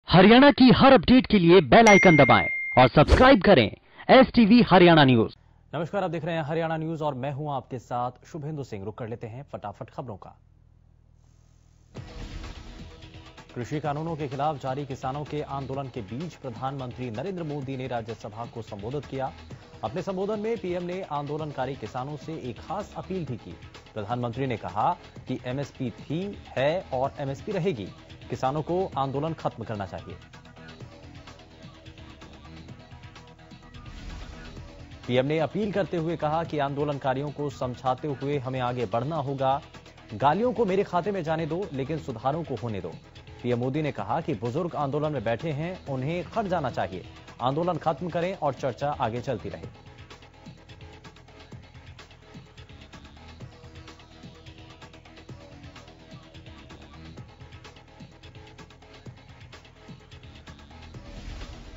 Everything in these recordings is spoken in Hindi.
हरियाणा की हर अपडेट के लिए बेल आइकन दबाएं और सब्सक्राइब करें STV हरियाणा न्यूज। नमस्कार, आप देख रहे हैं हरियाणा न्यूज और मैं हूं आपके साथ शुभेंदु सिंह। रुक कर लेते हैं फटाफट खबरों का। कृषि कानूनों के खिलाफ जारी किसानों के आंदोलन के बीच प्रधानमंत्री नरेंद्र मोदी ने राज्यसभा को संबोधित किया। अपने संबोधन में पीएम ने आंदोलनकारी किसानों से एक खास अपील भी की। प्रधानमंत्री ने कहा कि एमएसपी थी, है और एमएसपी रहेगी। किसानों को आंदोलन खत्म करना चाहिए। पीएम ने अपील करते हुए कहा कि आंदोलनकारियों को समझाते हुए हमें आगे बढ़ना होगा। गालियों को मेरे खाते में जाने दो, लेकिन सुधारों को होने दो। पीएम मोदी ने कहा कि बुजुर्ग आंदोलन में बैठे हैं, उन्हें हट जाना चाहिए। आंदोलन खत्म करें और चर्चा आगे चलती रहे।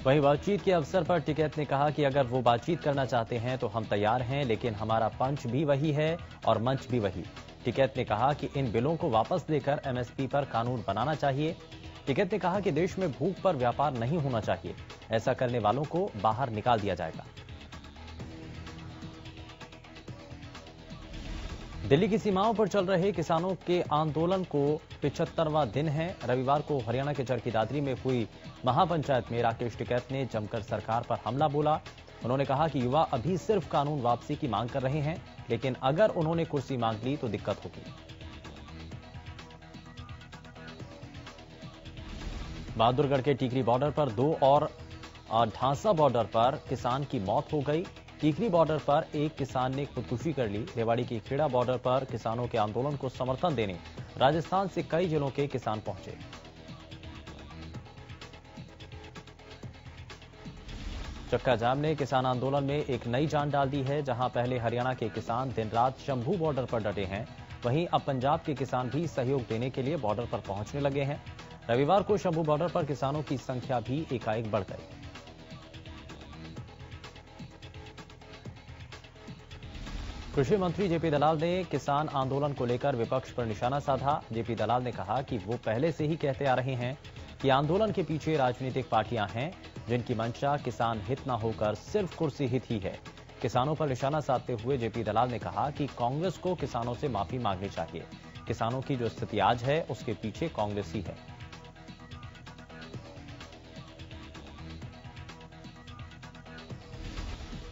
वहीं बातचीत के अवसर पर टिकैत ने कहा कि अगर वो बातचीत करना चाहते हैं तो हम तैयार हैं, लेकिन हमारा पंच भी वही है और मंच भी वही। टिकैत ने कहा कि इन बिलों को वापस लेकर एमएसपी पर कानून बनाना चाहिए। टिकैत ने कहा कि देश में भूख पर व्यापार नहीं होना चाहिए। ऐसा करने वालों को बाहर निकाल दिया जाएगा। दिल्ली की सीमाओं पर चल रहे किसानों के आंदोलन को 75वां दिन है। रविवार को हरियाणा के चरखी दादरी में हुई महापंचायत में राकेश टिकैत ने जमकर सरकार पर हमला बोला। उन्होंने कहा कि युवा अभी सिर्फ कानून वापसी की मांग कर रहे हैं, लेकिन अगर उन्होंने कुर्सी मांग ली तो दिक्कत होगी। बहादुरगढ़ के टीकरी बॉर्डर पर 2 और ढांसा बॉर्डर पर किसान की मौत हो गई। टीकरी बॉर्डर पर एक किसान ने खुदकुशी कर ली। रेवाड़ी की खेड़ा बॉर्डर पर किसानों के आंदोलन को समर्थन देने राजस्थान से कई जिलों के किसान पहुंचे। चक्का जाम ने किसान आंदोलन में एक नई जान डाल दी है। जहां पहले हरियाणा के किसान दिन रात शंभू बॉर्डर पर डटे हैं, वहीं अब पंजाब के किसान भी सहयोग देने के लिए बॉर्डर पर पहुंचने लगे हैं। रविवार को शंभू बॉर्डर पर किसानों की संख्या भी एकाएक बढ़ गई। कृषि मंत्री जेपी दलाल ने किसान आंदोलन को लेकर विपक्ष पर निशाना साधा। जेपी दलाल ने कहा कि वो पहले से ही कहते आ रहे हैं कि आंदोलन के पीछे राजनीतिक पार्टियां हैं, जिनकी मंशा किसान हित न होकर सिर्फ कुर्सी हित ही है। किसानों पर निशाना साधते हुए जेपी दलाल ने कहा कि कांग्रेस को किसानों से माफी मांगनी चाहिए। किसानों की जो स्थिति आज है, उसके पीछे कांग्रेस ही है।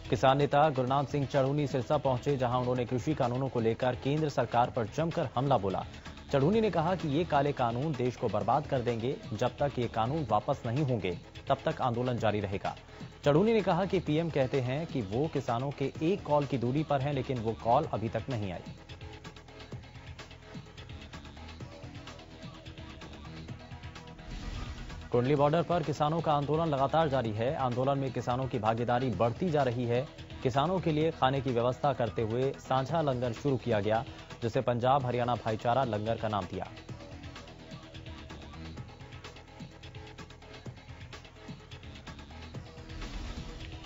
किसान नेता गुरनाम सिंह चढ़ूनी सिरसा पहुंचे, जहां उन्होंने कृषि कानूनों को लेकर केंद्र सरकार पर जमकर हमला बोला। चढ़ूनी ने कहा कि ये काले कानून देश को बर्बाद कर देंगे। जब तक ये कानून वापस नहीं होंगे, तब तक आंदोलन जारी रहेगा। चढ़ूनी ने कहा कि पीएम कहते हैं कि वो किसानों के एक कॉल की दूरी पर हैं, लेकिन वो कॉल अभी तक नहीं आई। कुंडली बॉर्डर पर किसानों का आंदोलन लगातार जारी है। आंदोलन में किसानों की भागीदारी बढ़ती जा रही है। किसानों के लिए खाने की व्यवस्था करते हुए साझा लंगर शुरू किया गया, जिसे पंजाब हरियाणा भाईचारा लंगर का नाम दिया।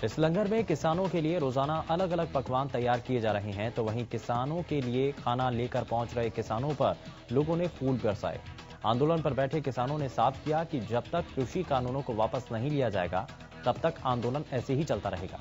इस लंगर में किसानों के लिए रोजाना अलग अलग पकवान तैयार किए जा रहे हैं, तो वहीं किसानों के लिए खाना लेकर पहुंच रहे किसानों पर लोगों ने फूल बरसाए। आंदोलन पर बैठे किसानों ने साफ किया कि जब तक कृषि कानूनों को वापस नहीं लिया जाएगा, तब तक आंदोलन ऐसे ही चलता रहेगा।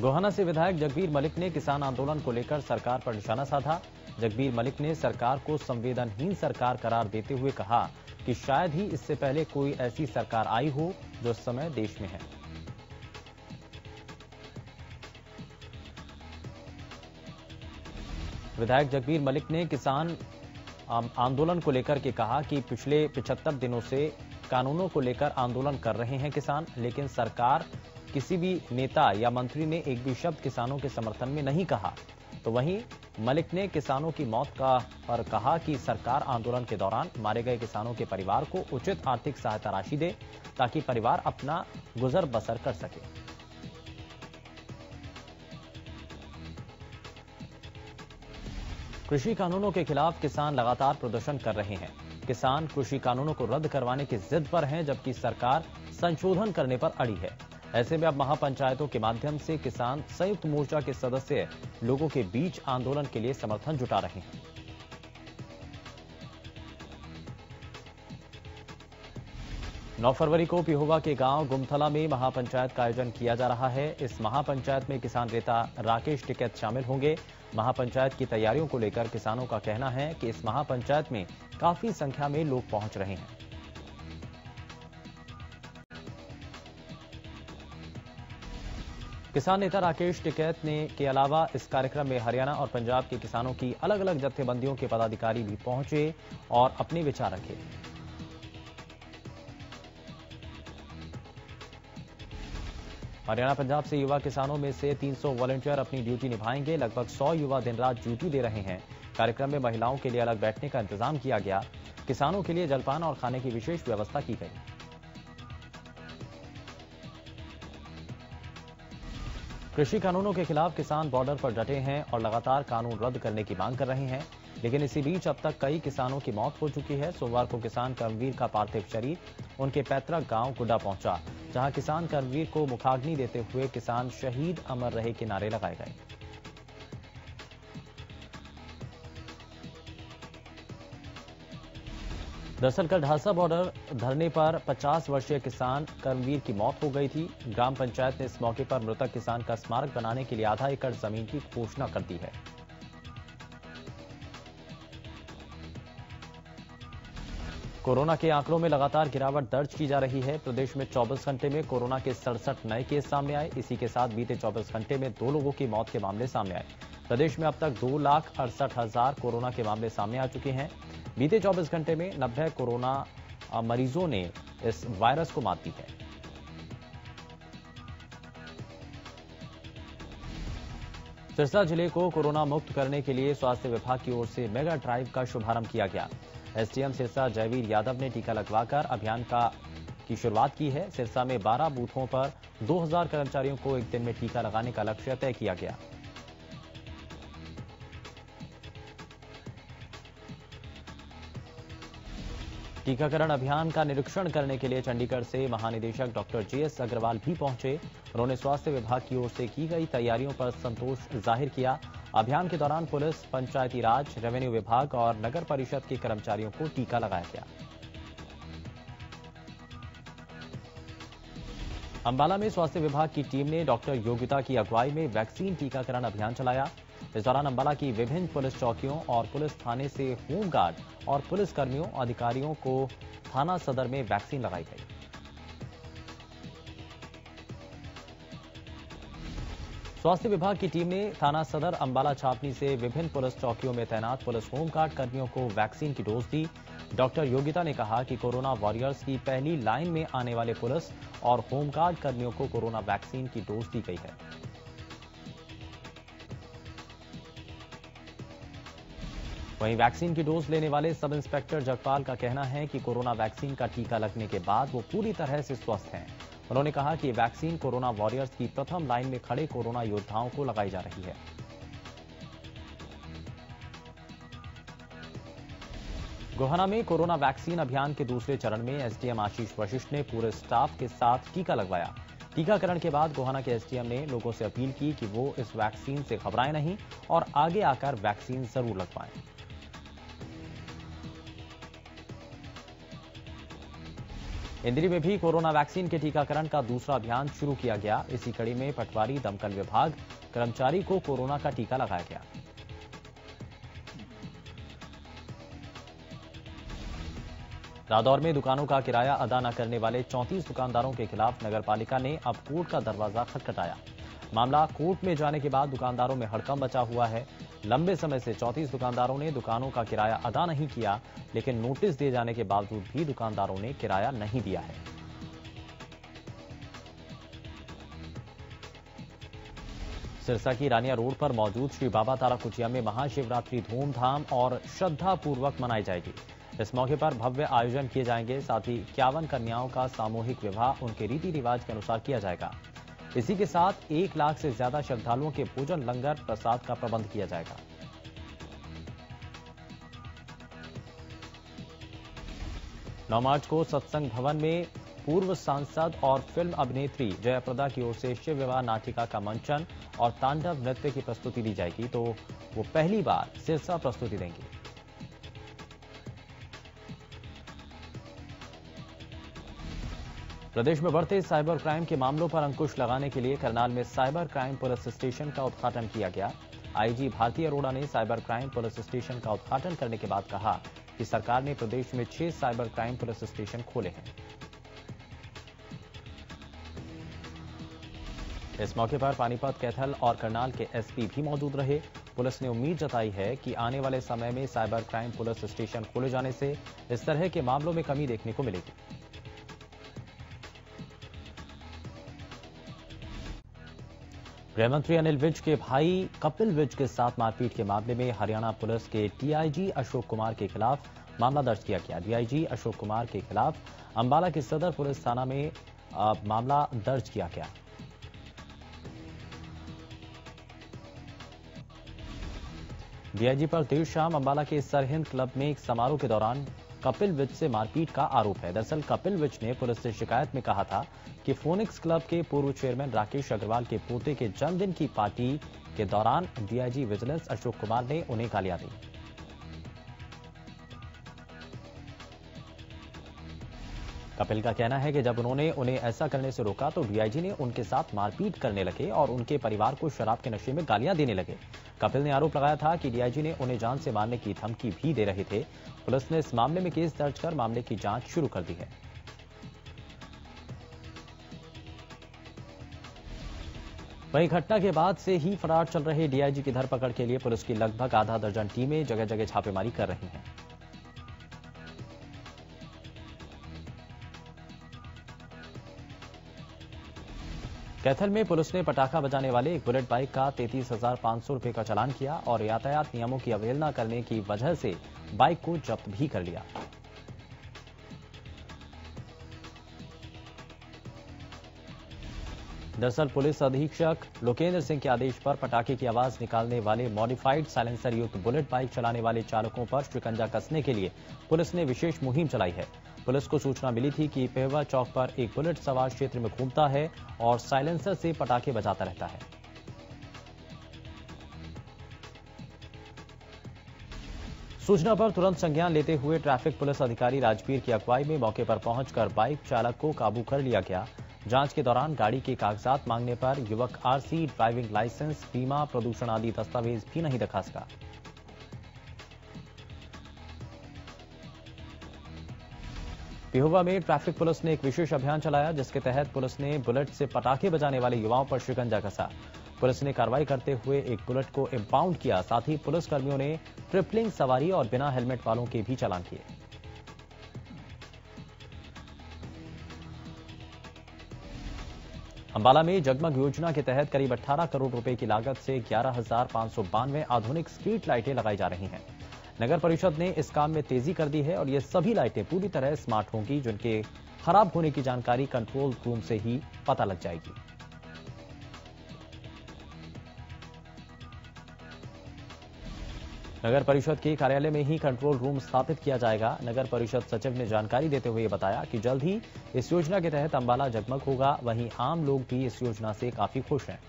गोहाना से विधायक जगबीर मलिक ने किसान आंदोलन को लेकर सरकार पर निशाना साधा। जगबीर मलिक ने सरकार को संवेदनहीन सरकार करार देते हुए कहा कि शायद ही इससे पहले कोई ऐसी सरकार आई हो जो इस समय देश में है। विधायक जगबीर मलिक ने किसान आंदोलन को लेकर के कहा कि पिछले 75 दिनों से कानूनों को लेकर आंदोलन कर रहे हैं किसान, लेकिन सरकार, किसी भी नेता या मंत्री ने एक भी शब्द किसानों के समर्थन में नहीं कहा। तो वहीं मलिक ने किसानों की मौत पर कहा कि सरकार आंदोलन के दौरान मारे गए किसानों के परिवार को उचित आर्थिक सहायता राशि दे, ताकि परिवार अपना गुजर बसर कर सके। कृषि कानूनों के खिलाफ किसान लगातार प्रदर्शन कर रहे हैं। किसान कृषि कानूनों को रद्द करवाने की जिद पर हैं, जबकि सरकार संशोधन करने पर अड़ी है। ऐसे में अब महापंचायतों के माध्यम से किसान संयुक्त मोर्चा के सदस्य लोगों के बीच आंदोलन के लिए समर्थन जुटा रहे हैं। 9 फरवरी को पिहोवा के गांव गुमथला में महापंचायत का आयोजन किया जा रहा है। इस महापंचायत में किसान नेता राकेश टिकैत शामिल होंगे। महापंचायत की तैयारियों को लेकर किसानों का कहना है कि इस महापंचायत में काफी संख्या में लोग पहुंच रहे हैं। किसान नेता राकेश टिकैत ने के अलावा इस कार्यक्रम में हरियाणा और पंजाब के किसानों की अलग अलग जत्थेबंदियों के पदाधिकारी भी पहुंचे और अपने विचार रखे। हरियाणा पंजाब से युवा किसानों में से 300 वॉलंटियर अपनी ड्यूटी निभाएंगे। लगभग 100 युवा दिन रात ड्यूटी दे रहे हैं। कार्यक्रम में महिलाओं के लिए अलग बैठने का इंतजाम किया गया। किसानों के लिए जलपान और खाने की विशेष व्यवस्था की गई। कृषि कानूनों के खिलाफ किसान बॉर्डर पर डटे हैं और लगातार कानून रद्द करने की मांग कर रहे हैं। लेकिन इसी बीच अब तक कई किसानों की मौत हो चुकी है। सोमवार को किसान कर्मवीर का पार्थिव शरीर उनके पैतृक गांव गुड्डा पहुंचा, जहां किसान कर्मवीर को मुखाग्नि देते हुए किसान शहीद अमर रहे के नारे लगाए गए। दरअसल कल ढांसा बॉर्डर धरने पर 50 वर्षीय किसान कर्मवीर की मौत हो गई थी। ग्राम पंचायत ने इस मौके पर मृतक किसान का स्मारक बनाने के लिए आधा एकड़ जमीन की घोषणा कर दी है। कोरोना के आंकड़ों में लगातार गिरावट दर्ज की जा रही है। प्रदेश में 24 घंटे में कोरोना के 67 नए केस सामने आए। इसी के साथ बीते 24 घंटे में 2 लोगों की मौत के मामले सामने आए। प्रदेश में अब तक 2,68,000 कोरोना के मामले सामने आ चुके हैं। बीते 24 घंटे में 90 कोरोना मरीजों ने इस वायरस को मात दी है। सिरसा जिले को कोरोना मुक्त करने के लिए स्वास्थ्य विभाग की ओर से मेगा ड्राइव का शुभारंभ किया गया। एसडीएम सिरसा जयवीर यादव ने टीका लगवाकर अभियान की शुरुआत की है। सिरसा में 12 बूथों पर 2000 कर्मचारियों को एक दिन में टीका लगाने का लक्ष्य तय किया गया। टीकाकरण अभियान का निरीक्षण करने के लिए चंडीगढ़ से महानिदेशक डॉक्टर जेएस अग्रवाल भी पहुंचे। उन्होंने स्वास्थ्य विभाग की ओर से की गई तैयारियों पर संतोष जाहिर किया। अभियान के दौरान पुलिस, पंचायती राज, रेवेन्यू विभाग और नगर परिषद के कर्मचारियों को टीका लगाया गया। अंबाला में स्वास्थ्य विभाग की टीम ने डॉक्टर योगिता की अगुवाई में वैक्सीन टीकाकरण अभियान चलाया। इस दौरान अंबाला की विभिन्न पुलिस चौकियों और पुलिस थाने से होमगार्ड और पुलिस कर्मियों अधिकारियों को थाना सदर में वैक्सीन लगाई गई। स्वास्थ्य विभाग की टीम ने थाना सदर अंबाला छावनी से विभिन्न पुलिस चौकियों में तैनात पुलिस होमगार्ड कर्मियों को वैक्सीन की डोज दी। डॉक्टर योगिता ने कहा कि कोरोना वॉरियर्स की पहली लाइन में आने वाले पुलिस और होमगार्ड कर्मियों को कोरोना वैक्सीन की डोज दी गई है। वहीं वैक्सीन की डोज लेने वाले सब इंस्पेक्टर जगपाल का कहना है कि कोरोना वैक्सीन का टीका लगने के बाद वो पूरी तरह से स्वस्थ हैं। उन्होंने कहा कि ये वैक्सीन कोरोना वॉरियर्स की प्रथम लाइन में खड़े कोरोना योद्धाओं को लगाई जा रही है। गोहाना में कोरोना वैक्सीन अभियान के दूसरे चरण में एसडीएम आशीष वशिष्ठ ने पूरे स्टाफ के साथ टीका लगवाया। टीकाकरण के बाद गोहाना के एसडीएम ने लोगों से अपील की कि वो इस वैक्सीन से घबराएं नहीं और आगे आकर वैक्सीन जरूर लगवाएं। इंदिरी में भी कोरोना वैक्सीन के टीकाकरण का दूसरा अभियान शुरू किया गया। इसी कड़ी में पटवारी दमकल विभाग कर्मचारी को कोरोना का टीका लगाया गया। रादौर में दुकानों का किराया अदा न करने वाले 34 दुकानदारों के खिलाफ नगरपालिका ने अब कोर्ट का दरवाजा खटखटाया। मामला कोर्ट में जाने के बाद दुकानदारों में हड़कंप मचा हुआ है। लंबे समय से 34 दुकानदारों ने दुकानों का किराया अदा नहीं किया, लेकिन नोटिस दिए जाने के बावजूद भी दुकानदारों ने किराया नहीं दिया है। सिरसा की रानिया रोड पर मौजूद श्री बाबा तारा कुटिया में महाशिवरात्रि धूमधाम और श्रद्धापूर्वक मनाई जाएगी। इस मौके पर भव्य आयोजन किए जाएंगे। साथ ही 51 कन्याओं का सामूहिक विवाह उनके रीति रिवाज के अनुसार किया जाएगा। इसी के साथ 1 लाख से ज्यादा श्रद्धालुओं के भोजन, लंगर, प्रसाद का प्रबंध किया जाएगा। 9 मार्च को सत्संग भवन में पूर्व सांसद और फिल्म अभिनेत्री जयाप्रदा की ओर से शिव विवाह नाटिका का मंचन और तांडव नृत्य की प्रस्तुति दी जाएगी, तो वो पहली बार सिरसा प्रस्तुति देंगी। प्रदेश में बढ़ते साइबर क्राइम के मामलों पर अंकुश लगाने के लिए करनाल में साइबर क्राइम पुलिस स्टेशन का उद्घाटन किया गया। आईजी भारती अरोड़ा ने साइबर क्राइम पुलिस स्टेशन का उद्घाटन करने के बाद कहा कि सरकार ने प्रदेश में 6 साइबर क्राइम पुलिस स्टेशन खोले हैं। इस मौके पर पानीपत, कैथल और करनाल के एसपी भी मौजूद रहे। पुलिस ने उम्मीद जताई है कि आने वाले समय में साइबर क्राइम पुलिस स्टेशन खोले जाने से इस तरह के मामलों में कमी देखने को मिलेगी। गृहमंत्री अनिल विज के भाई कपिल विज के साथ मारपीट के मामले में हरियाणा पुलिस के डीआईजी अशोक कुमार के खिलाफ मामला दर्ज किया गया। डीआईजी अशोक कुमार के खिलाफ अंबाला के सदर पुलिस थाना में मामला दर्ज किया गया। डीआईजी पर देर शाम अंबाला के सरहिंद क्लब में एक समारोह के दौरान कपिल विज से मारपीट का आरोप है। दरअसल कपिल विज ने पुलिस से शिकायत में कहा था कि फोनिक्स क्लब के पूर्व चेयरमैन राकेश अग्रवाल के पोते के जन्मदिन की पार्टी के दौरान डीआईजी विजिलेंस अशोक कुमार ने उन्हें गालियां दी। कपिल का कहना है कि जब उन्होंने उन्हें ऐसा करने से रोका तो डीआईजी ने उनके साथ मारपीट करने लगे और उनके परिवार को शराब के नशे में गालियां देने लगे। कपिल ने आरोप लगाया था कि डीआईजी ने उन्हें जान से मारने की धमकी भी दे रहे थे। पुलिस ने इस मामले में केस दर्ज कर मामले की जांच शुरू कर दी है। वहीं घटना के बाद से ही फरार चल रहे डीआईजी की धरपकड़ के लिए पुलिस की लगभग आधा दर्जन टीमें जगह जगह छापेमारी कर रही हैं। कैथल में पुलिस ने पटाखा बजाने वाले एक बुलेट बाइक का 33,500 रुपए का चालान किया और यातायात नियमों की अवहेलना करने की वजह से बाइक को जब्त भी कर लिया। दरअसल पुलिस अधीक्षक लोकेंद्र सिंह के आदेश पर पटाखे की आवाज निकालने वाले मॉडिफाइड साइलेंसर युक्त बुलेट बाइक चलाने वाले चालकों पर शिकंजा कसने के लिए पुलिस ने विशेष मुहिम चलाई है। पुलिस को सूचना मिली थी कि पेहवा चौक पर एक बुलेट सवार क्षेत्र में घूमता है और साइलेंसर से पटाखे बजाता रहता है। सूचना पर तुरंत संज्ञान लेते हुए ट्रैफिक पुलिस अधिकारी राजवीर की अगुवाई में मौके पर पहुंचकर बाइक चालक को काबू कर लिया गया। जांच के दौरान गाड़ी के कागजात मांगने पर युवक आरसी, ड्राइविंग लाइसेंस, बीमा, प्रदूषण आदि दस्तावेज भी नहीं दिखा सका। पेहोवा में ट्रैफिक पुलिस ने एक विशेष अभियान चलाया जिसके तहत पुलिस ने बुलेट से पटाखे बजाने वाले युवाओं पर शिकंजा कसा। पुलिस ने कार्रवाई करते हुए एक बुलेट को इंपाउंड किया। साथ ही पुलिस कर्मियों ने ट्रिपलिंग सवारी और बिना हेलमेट वालों के भी चालान किए। अंबाला में जगमग योजना के तहत करीब 18 करोड़ रुपए की लागत से 11,592 आधुनिक स्ट्रीट लाइटें लगाई जा रही हैं। नगर परिषद ने इस काम में तेजी कर दी है और ये सभी लाइटें पूरी तरह स्मार्ट होंगी, जिनके खराब होने की जानकारी कंट्रोल रूम से ही पता लग जाएगी। नगर परिषद के कार्यालय में ही कंट्रोल रूम स्थापित किया जाएगा। नगर परिषद सचिव ने जानकारी देते हुए बताया कि जल्द ही इस योजना के तहत अंबाला जगमग होगा। वहीं आम लोग भी इस योजना से काफी खुश हैं।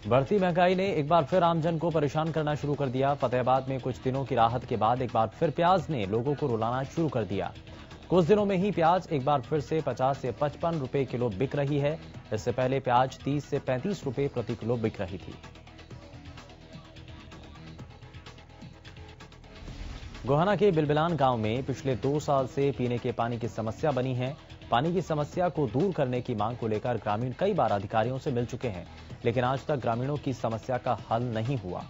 बढ़ती महंगाई ने एक बार फिर आमजन को परेशान करना शुरू कर दिया। फतेहाबाद में कुछ दिनों की राहत के बाद एक बार फिर प्याज ने लोगों को रुलाना शुरू कर दिया। कुछ दिनों में ही प्याज एक बार फिर से 50 से 55 रुपए किलो बिक रही है। इससे पहले प्याज 30 से 35 रुपए प्रति किलो बिक रही थी। गोहाना के बिलबिलान गांव में पिछले 2 साल से पीने के पानी की समस्या बनी है। पानी की समस्या को दूर करने की मांग को लेकर ग्रामीण कई बार अधिकारियों से मिल चुके हैं, लेकिन आज तक ग्रामीणों की समस्या का हल नहीं हुआ।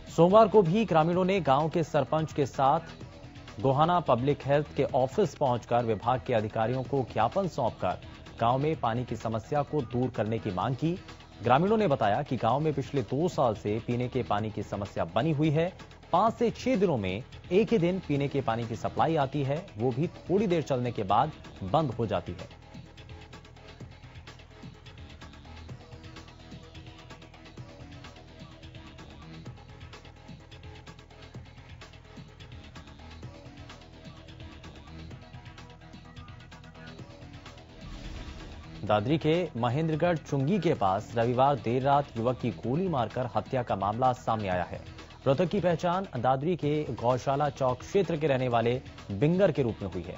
सोमवार को भी ग्रामीणों ने गांव के सरपंच के साथ गोहाना पब्लिक हेल्थ के ऑफिस पहुंचकर विभाग के अधिकारियों को ज्ञापन सौंपकर गांव में पानी की समस्या को दूर करने की मांग की। ग्रामीणों ने बताया कि गांव में पिछले 2 साल से पीने के पानी की समस्या बनी हुई है। 5 से 6 दिनों में एक ही दिन पीने के पानी की सप्लाई आती है, वो भी थोड़ी देर चलने के बाद बंद हो जाती है। दादरी के महेंद्रगढ़ चुंगी के पास रविवार देर रात युवक की गोली मारकर हत्या का मामला सामने आया है। मृतक की पहचान दादरी के गौशाला चौक क्षेत्र के रहने वाले बिंगर के रूप में हुई है।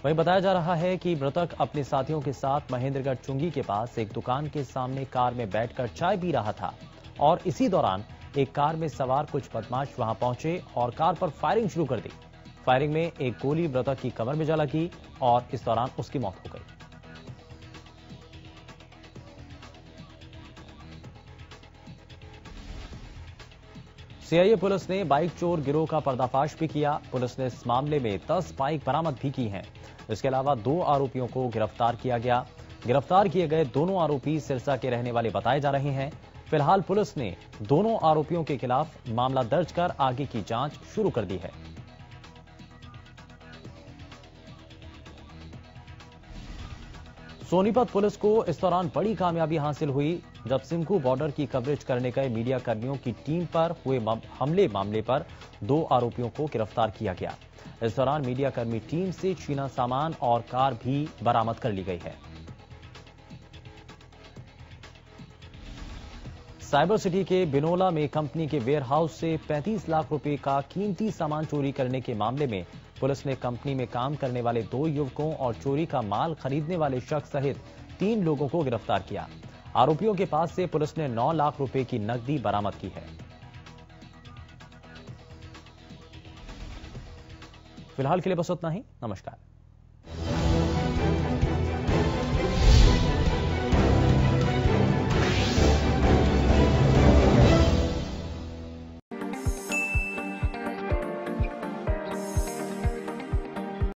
वहीं बताया जा रहा है कि मृतक अपने साथियों के साथ महेंद्रगढ़ चुंगी के पास एक दुकान के सामने कार में बैठकर चाय पी रहा था और इसी दौरान एक कार में सवार कुछ बदमाश वहां पहुंचे और कार पर फायरिंग शुरू कर दी। फायरिंग में एक गोली मृतक की कमर में जा लगी और इस दौरान उसकी मौत हो गई। सीआईए पुलिस ने बाइक चोर गिरोह का पर्दाफाश भी किया। पुलिस ने इस मामले में 10 बाइक बरामद भी की हैं। इसके अलावा 2 आरोपियों को गिरफ्तार किया गया। गिरफ्तार किए गए दोनों आरोपी सिरसा के रहने वाले बताए जा रहे हैं। फिलहाल पुलिस ने दोनों आरोपियों के खिलाफ मामला दर्ज कर आगे की जांच शुरू कर दी है। सोनीपत पुलिस को इस दौरान बड़ी कामयाबी हासिल हुई जब सिंघू बॉर्डर की कवरेज करने गए मीडिया कर्मियों की टीम पर हुए हमले मामले पर 2 आरोपियों को गिरफ्तार किया गया। इस दौरान मीडिया कर्मी टीम से छीना सामान और कार भी बरामद कर ली गई है। साइबर सिटी के बिनोला में कंपनी के वेयरहाउस से 35 लाख रुपए का कीमती सामान चोरी करने के मामले में पुलिस ने कंपनी में काम करने वाले 2 युवकों और चोरी का माल खरीदने वाले शख्स सहित 3 लोगों को गिरफ्तार किया। आरोपियों के पास से पुलिस ने 9 लाख रुपए की नकदी बरामद की है। फिलहाल के लिए बस उतना ही। नमस्कार।